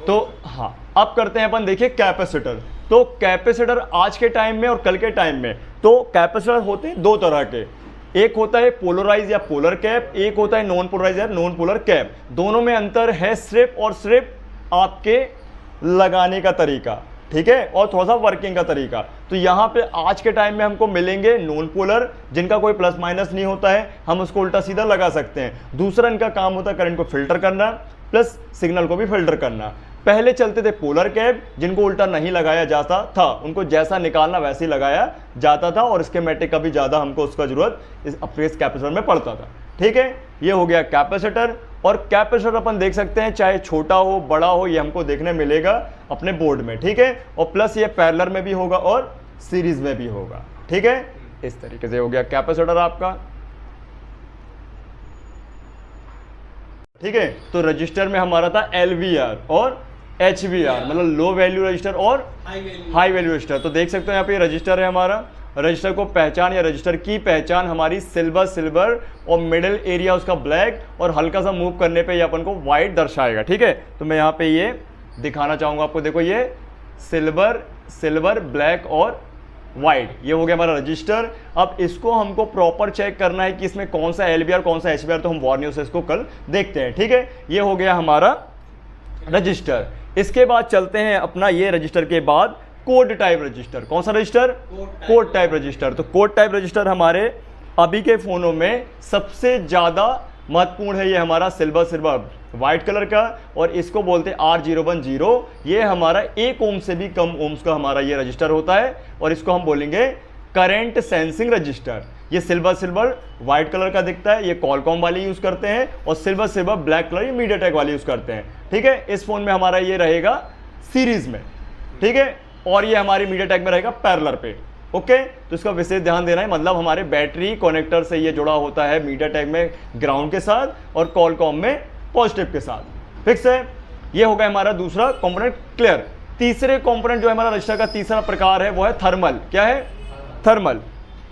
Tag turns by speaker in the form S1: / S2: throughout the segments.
S1: तो हाँ, अब करते हैं अपन, देखिए कैपेसिटर। तो कैपेसिटर आज के टाइम में और कल के टाइम में, तो कैपेसिटर होते हैं दो तरह के, एक होता है पोलराइज या पोलर कैप, एक होता है नॉन पोलराइज या नॉन पोलर कैप। दोनों में अंतर है सिर्फ और सिर्फ आपके लगाने का तरीका, ठीक है, और थोड़ा सा वर्किंग का तरीका। तो यहाँ पे आज के टाइम में हमको मिलेंगे नॉन पोलर, जिनका कोई प्लस माइनस नहीं होता है, हम उसको उल्टा सीधा लगा सकते हैं। दूसरा इनका काम होता है करंट को फिल्टर करना प्लस सिग्नल को भी फिल्टर करना। पहले चलते थे पोलर कैप, जिनको उल्टा नहीं लगाया जाता था, उनको जैसा निकालना वैसे ही लगाया जाता था और स्कीमेटिक का भी ज़्यादा हमको उसका जरूरत इस अपने कैपेसिटर में पड़ता था, ठीक है। ये हो गया कैपेसिटर। और कैपेसिटर अपन देख सकते हैं चाहे छोटा हो बड़ा हो, ये हमको देखने मिलेगा अपने बोर्ड में, ठीक है। और प्लस ये पैरेलल में भी होगा और सीरीज में भी होगा, ठीक है। इस तरीके से हो गया कैपेसिटर आपका, ठीक है। तो रजिस्टर में हमारा था LVR और HVR, मतलब लो वैल्यू रजिस्टर और हाई वैल्यू रजिस्टर। तो देख सकते हो यहाँ पे रजिस्टर है हमारा। रजिस्टर को पहचान या रजिस्टर की पहचान हमारी सिल्वर और मिडिल एरिया उसका ब्लैक, और हल्का सा मूव करने पे ये अपन को व्हाइट दर्शाएगा, ठीक है। तो मैं यहाँ पे ये दिखाना चाहूँगा आपको, देखो ये सिल्वर ब्लैक और वाइट, ये हो गया हमारा रजिस्टर। अब इसको हमको प्रॉपर चेक करना है कि इसमें कौन सा LVR कौन सा HVR, तो हम वार्नियो से इसको कल देखते हैं, ठीक है। ये हो गया हमारा रजिस्टर। इसके बाद चलते हैं अपना, ये रजिस्टर के बाद कोड टाइप रजिस्टर। कौन सा रजिस्टर? Code type register. तो कोड टाइप रजिस्टर हमारे अभी के फोनों में सबसे ज़्यादा महत्वपूर्ण है। ये हमारा सिल्वर वाइट कलर का, और इसको बोलते हैं R010। ये हमारा 1 ओम से भी कम ओम्स का हमारा ये रजिस्टर होता है, और इसको हम बोलेंगे करंट सेंसिंग रजिस्टर। ये सिल्वर वाइट कलर का दिखता है, ये कॉलकॉम वाले यूज़ करते हैं, और सिल्वर ब्लैक कलर ये मीडियाटेक वाले यूज़ करते हैं, ठीक है। इस फोन में हमारा ये रहेगा सीरीज में, ठीक है, और ये हमारी मीडियाटेक में रहेगा पैरेलल पे, ओके। तो इसका विशेष ध्यान देना है, मतलब हमारे बैटरी कनेक्टर से ये जुड़ा होता है मीडियाटेक में ग्राउंड के साथ और कॉलकॉम में पॉजिटिव के साथ, फिक्स है। ये हो गया हमारा दूसरा कंपोनेंट क्लियर। तीसरे कंपोनेंट जो हमारा रजिस्टर का तीसरा प्रकार है वो है थर्मल। क्या है? थर्मल।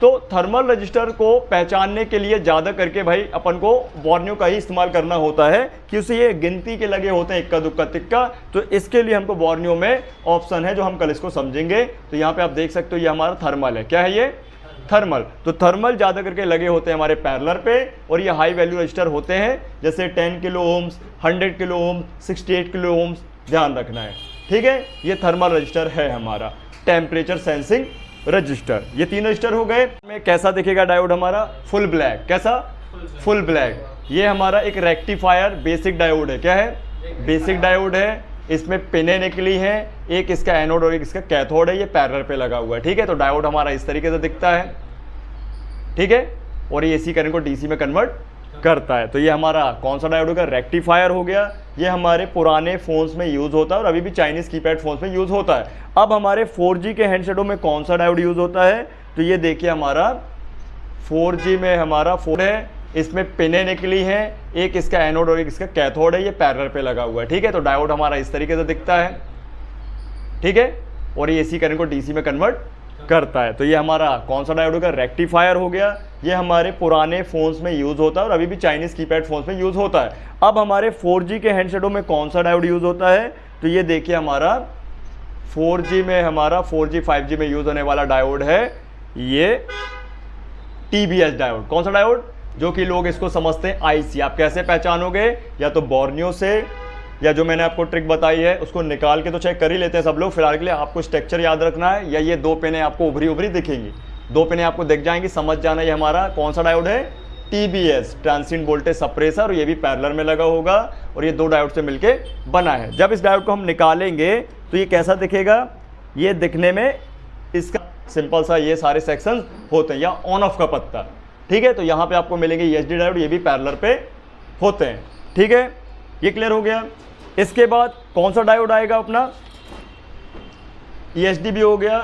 S1: तो थर्मल रजिस्टर को पहचानने के लिए ज़्यादा करके भाई अपन को वार्नियो का ही इस्तेमाल करना होता है, कि उसे ये गिनती के लगे होते हैं, इक्का दुक्का तिक्का। तो इसके लिए हमको वार्नियो में ऑप्शन है जो हम कल इसको समझेंगे। तो यहाँ पे आप देख सकते हो ये हमारा थर्मल है। क्या है ये? थर्मल। तो थर्मल ज़्यादा करके लगे होते हैं हमारे पैरेलल पे, और ये हाई वैल्यू रजिस्टर होते हैं, जैसे 10 kilo ohms, 100 kilo ohms, 68 kilo ohms, ध्यान रखना है, ठीक है। ये थर्मल रजिस्टर है हमारा टेम्परेचर सेंसिंग रजिस्टर। ये 3 रजिस्टर हो गए। में कैसा दिखेगा डायोड हमारा? Full black. कैसा? Full black. ये हमारा एक रेक्टिफायर बेसिक डायोड है। क्या है? बेसिक डायोड है। इसमें पिनें निकली हैं, एक इसका एनोड और एक इसका कैथोड है, ये पैरेलल पे लगा हुआ है, ठीक है। तो डायोड हमारा इस तरीके से दिखता है, ठीक है, और ये AC करंट को DC में कन्वर्ट करता है। तो ये हमारा कौन सा डायोड होगा? रेक्टिफायर हो गया। ये हमारे पुराने फ़ोन्स में यूज़ होता है और अभी भी चाइनीज़ कीपैड फ़ोन्स में यूज़ होता है। अब हमारे 4G के हैंडसेटों में कौन सा डायोड यूज़ होता है? तो ये देखिए हमारा 4G में हमारा 4 है, इसमें पिनें निकली हैं, एक इसका एनोड और एक इसका कैथोड है, ये पैरेलल पे लगा हुआ है, ठीक है। तो डायोड हमारा इस तरीके से दिखता है, ठीक है, और ये AC करंट को DC में कन्वर्ट करता है। तो ये हमारा कौन सा डायोड होगा? रेक्टिफायर हो गया। ये हमारे पुराने फ़ोन्स में यूज़ होता है और अभी भी चाइनीज़ कीपैड फ़ोन्स में यूज़ होता है। अब हमारे 4G के हैंडसेटों में कौन सा डायोड यूज़ होता है? तो ये देखिए हमारा 4G में, हमारा 4G 5G में यूज़ होने वाला डायोड है ये TBS डायोड। कौन सा डायोड? जो कि लोग इसको समझते हैं IC। आप कैसे पहचानोगे? या तो वार्नियो से, या जो मैंने आपको ट्रिक बताई है उसको निकाल के तो चेक कर ही लेते हैं सब लोग। फिलहाल के लिए आपको स्ट्रक्चर याद रखना है, या ये 2 पिनें आपको उभरी दिखेंगी, 2 पिनें आपको दिख जाएंगी, समझ जाना ये हमारा कौन सा डायोड है? TBS, ट्रांसिएंट वोल्टेज सप्रेसर, और ये भी पैरेलल में लगा होगा, और ये 2 डायोड से मिलके बना है। जब इस डायोड को हम निकालेंगे तो ये कैसा दिखेगा? ये दिखने में इसका सिंपल सा ये सारे सेक्शन होते हैं, या ऑन ऑफ का पत्ता, ठीक है। तो यहाँ पे आपको मिलेंगे ESD डायोड, ये भी पैरेलल पे होते हैं, ठीक है। ये क्लियर हो गया। इसके बाद कौन सा डायोड आएगा अपना? ESD भी हो गया,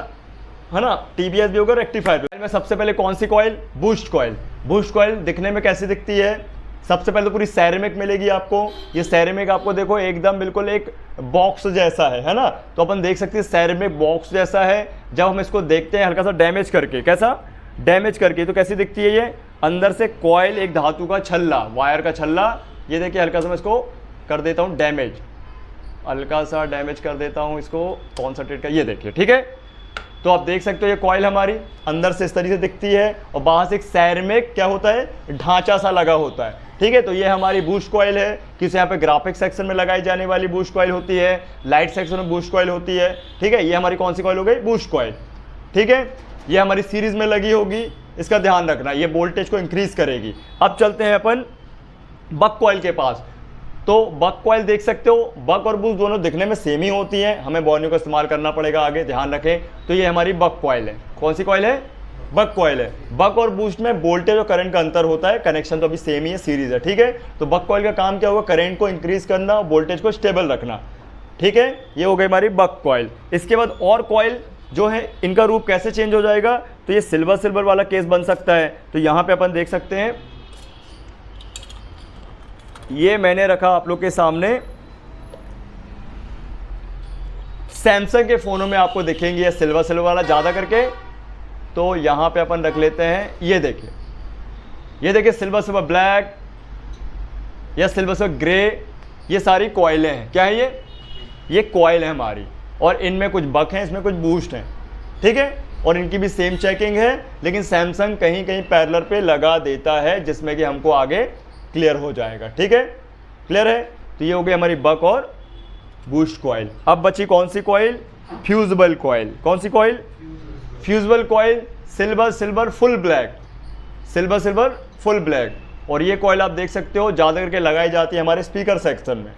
S1: है ना, TBS भी होगा, रेक्टिफायर में सबसे पहले कौन सी coil? Boost coil. Boost coil दिखने में कैसी दिखती है? सबसे पहले तो पूरी सैरेमिक मिलेगी आपको। ये सैरेमिक आपको देखो एकदम बिल्कुल एक बॉक्स जैसा है ना। तो अपन देख सकते हैं सैरेमिक बॉक्स जैसा है। जब हम इसको देखते हैं हल्का सा डैमेज करके, कैसा? डैमेज करके, तो कैसी दिखती है ये? अंदर से कॉइल, एक धातु का छल्ला, वायर का छल्ला, ये देखिए हल्का सा मैं इसको कर देता हूँ डैमेज, हल्का सा डैमेज कर देता हूँ इसको, कॉन्सेंट्रेट का, ये देखिए, ठीक है। तो आप देख सकते हो ये कॉइल हमारी अंदर से इस तरीके से दिखती है और बाहर से एक सैरमिक क्या होता है, ढांचा सा लगा होता है, ठीक है। तो ये हमारी बूस्ट कॉइल है, किसी यहाँ पे ग्राफिक सेक्शन में लगाई जाने वाली बूस्ट कॉइल होती है, लाइट सेक्शन में बूस्ट कॉइल होती है, ठीक है। ये हमारी कौन सी कॉइल हो गई, बूस्ट कॉइल, ठीक है। ये हमारी सीरीज में लगी होगी, इसका ध्यान रखना, ये वोल्टेज को इंक्रीज करेगी। अब चलते हैं अपन बक कॉइल के पास। तो बक कॉइल देख सकते हो, बक और बूस्ट दोनों दिखने में सेम ही होती हैं, हमें बॉर्नियो का इस्तेमाल करना पड़ेगा आगे, ध्यान रखें। तो ये हमारी बक कॉइल है, कौन सी कॉइल है, बक कॉइल है। बक और बूस्ट में वोल्टेज और करंट का अंतर होता है, कनेक्शन तो अभी सेम ही है, सीरीज है, ठीक है। तो बक कॉइल का काम क्या होगा, करंट को इंक्रीज करना, वोल्टेज को स्टेबल रखना, ठीक है। ये हो गई हमारी बक कॉइल। इसके बाद और कॉइल जो है, इनका रूप कैसे चेंज हो जाएगा, तो ये सिल्वर वाला केस बन सकता है। तो यहाँ पे अपन देख सकते हैं, ये मैंने रखा आप लोग के सामने, सैमसंग के फोनों में आपको दिखेंगे ये सिल्वर वाला ज़्यादा करके। तो यहाँ पे अपन रख लेते हैं, ये देखिए सिल्वर ब्लैक या सिल्वर ग्रे, ये सारी कॉइलें हैं। क्या है ये कॉइल है हमारी, और इनमें कुछ बक हैं, इसमें कुछ बूस्ट हैं, ठीक है। और इनकी भी सेम चेकिंग है, लेकिन सैमसंग कहीं कहीं पैरेलल पे लगा देता है, जिसमें कि हमको आगे क्लियर हो जाएगा, ठीक है। क्लियर है। तो ये हो गई हमारी बक और बूस्ट कॉइल। अब बची कौन सी कॉइल, फ्यूजिबल कॉइल। कौन सी coil, fusible coil, silver full black, silver full black. और ये कॉइल आप देख सकते हो ज़्यादा करके लगाई जाती है हमारे स्पीकर सेक्शन में,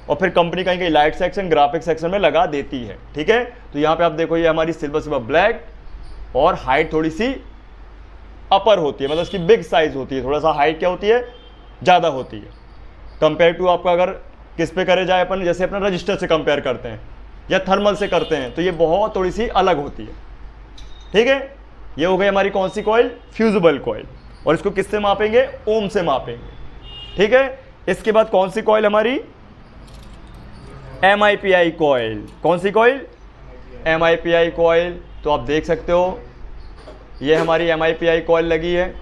S1: और फिर कंपनी कहीं कहीं लाइट सेक्शन, ग्राफिक सेक्शन में लगा देती है, ठीक है। तो यहाँ पे आप देखो, ये हमारी सिल्वर ब्लैक, और हाइट थोड़ी सी अपर होती है, मतलब इसकी बिग साइज होती है, थोड़ा सा हाइट क्या होती है, ज़्यादा होती है कंपेयर टू आपका अगर किस पे करे जाए अपन, जैसे अपना रजिस्टर से कंपेयर करते हैं या थर्मल से करते हैं, तो ये बहुत थोड़ी सी अलग होती है, ठीक है। ये हो गई हमारी कौन सी कॉइल, फ्यूजिबल कॉइल। और इसको किससे मापेंगे, ओम से मापेंगे, ठीक है। इसके बाद कौन सी कॉइल हमारी, MIPI कॉइल। कौन सी कॉइल, MIPI कॉइल। तो आप देख सकते हो ये हमारी MIPI कॉइल लगी है,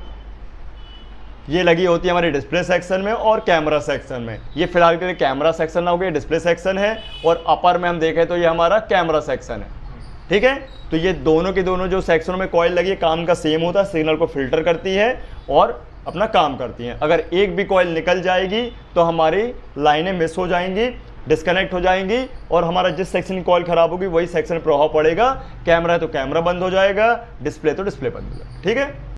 S1: ये लगी होती है हमारे डिस्प्ले सेक्शन में और कैमरा सेक्शन में। ये फिलहाल के लिए कैमरा सेक्शन हो गया, डिस्प्ले सेक्शन है, और अपर में हम देखें तो ये हमारा कैमरा सेक्शन है, ठीक है। तो ये दोनों के दोनों जो सेक्शनों में कॉइल लगी है, काम का सेम होता है, सिग्नल को फिल्टर करती है और अपना काम करती हैं। अगर एक भी कॉइल निकल जाएगी तो हमारी लाइनें मिस हो जाएंगी, डिस्कनेक्ट हो जाएंगी, और हमारा जिस सेक्शन की कॉइल खराब होगी वही सेक्शन में प्रभाव पड़ेगा। कैमरा है तो कैमरा बंद हो जाएगा, डिस्प्ले तो डिस्प्ले बंद हो जाएगा, ठीक है।